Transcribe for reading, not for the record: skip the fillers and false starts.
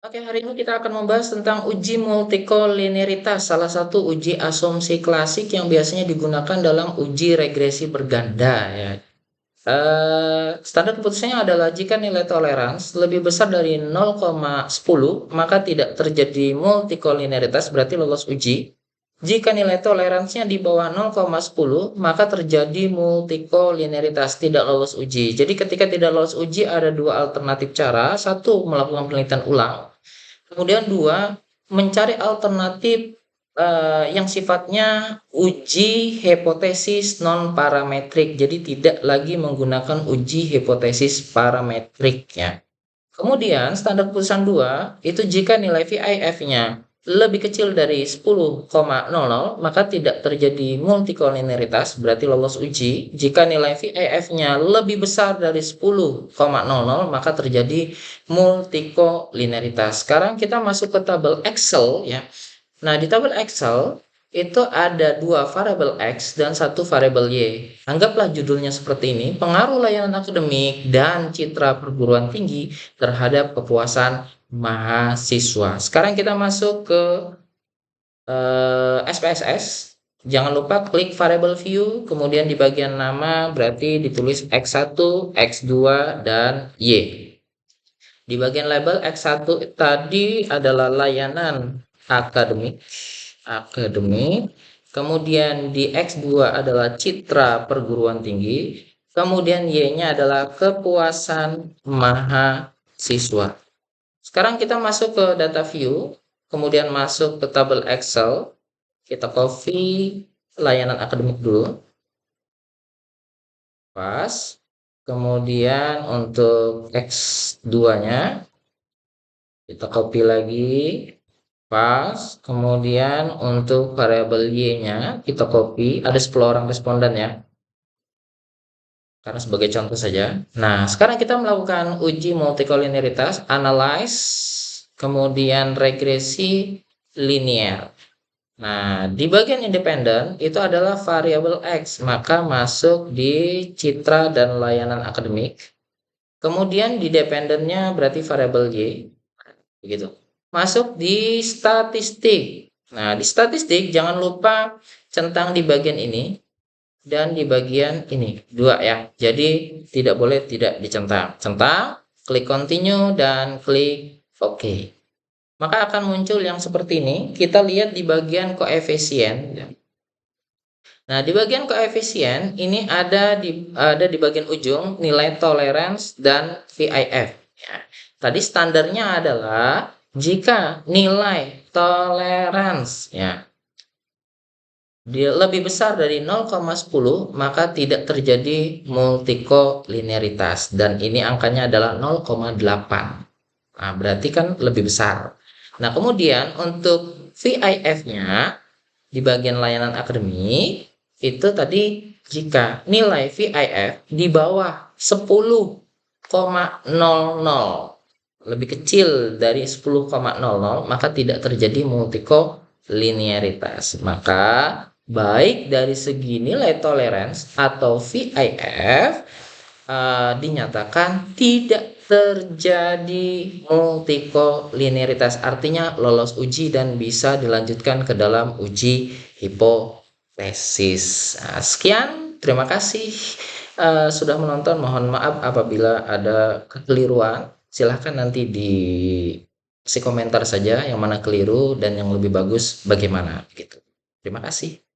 Oke, hari ini kita akan membahas tentang uji multikolinearitas, salah satu uji asumsi klasik yang biasanya digunakan dalam uji regresi berganda ya. Standar keputusannya adalah jika nilai toleransi lebih besar dari 0,10, maka tidak terjadi multikolinearitas, berarti lolos uji. Jika nilai toleransinya di bawah 0,10, maka terjadi multikolinearitas, tidak lolos uji. Jadi ketika tidak lolos uji ada dua alternatif cara. Satu, melakukan penelitian ulang. Kemudian dua, mencari alternatif yang sifatnya uji hipotesis non parametrik. Jadi tidak lagi menggunakan uji hipotesis parametrik ya. Kemudian standar keputusan 2 itu jika nilai VIF-nya lebih kecil dari 10,00 maka tidak terjadi multikolinearitas, berarti lolos uji. Jika nilai VIF-nya lebih besar dari 10,00 maka terjadi multikolinearitas. Sekarang kita masuk ke tabel Excel ya. Nah, di tabel Excel itu ada dua variabel X dan satu variabel Y. Anggaplah judulnya seperti ini, pengaruh layanan akademik dan citra perguruan tinggi terhadap kepuasan mahasiswa. Sekarang kita masuk ke SPSS. Jangan lupa klik variable view, kemudian di bagian nama berarti ditulis X1, X2, dan Y. Di bagian label X1 tadi adalah layanan akademik. Kemudian di X2 adalah citra perguruan tinggi. Kemudian Y-nya adalah kepuasan mahasiswa. Sekarang kita masuk ke data view, kemudian masuk ke tabel Excel. Kita copy layanan akademik dulu. Pas. Kemudian untuk X2-nya kita copy lagi. Pas. Kemudian untuk variabel Y-nya kita copy. Ada 10 orang responden ya. Karena sebagai contoh saja. Nah, sekarang kita melakukan uji multikolinearitas, analyze, kemudian regresi linear. Nah, di bagian independen itu adalah variabel X, maka masuk di citra dan layanan akademik. Kemudian di dependennya berarti variabel Y, begitu. Masuk di statistik. Nah, di statistik jangan lupa centang di bagian ini dan di bagian ini, dua ya. Jadi tidak boleh tidak dicentang. Centang, klik continue dan klik OK. Maka akan muncul yang seperti ini. Kita lihat di bagian koefisien. Nah, di bagian koefisien ini ada di bagian ujung nilai toleransi dan VIF. Ya. Tadi standarnya adalah jika nilai toleransi ya dia lebih besar dari 0,10 maka tidak terjadi multikolinearitas dan ini angkanya adalah 0,8. Nah, berarti kan lebih besar. Nah, kemudian untuk VIF-nya di bagian layanan akademik itu tadi jika nilai VIF di bawah 10,00 lebih kecil dari 10,00 maka tidak terjadi multikolinearitas. Maka baik dari segi nilai toleransi atau VIF dinyatakan tidak terjadi multikolinearitas, artinya lolos uji dan bisa dilanjutkan ke dalam uji hipotesis. Nah, sekian, terima kasih sudah menonton. Mohon maaf apabila ada kekeliruan. Silahkan nanti di kasih komentar saja yang mana keliru dan yang lebih bagus bagaimana gitu. Terima kasih.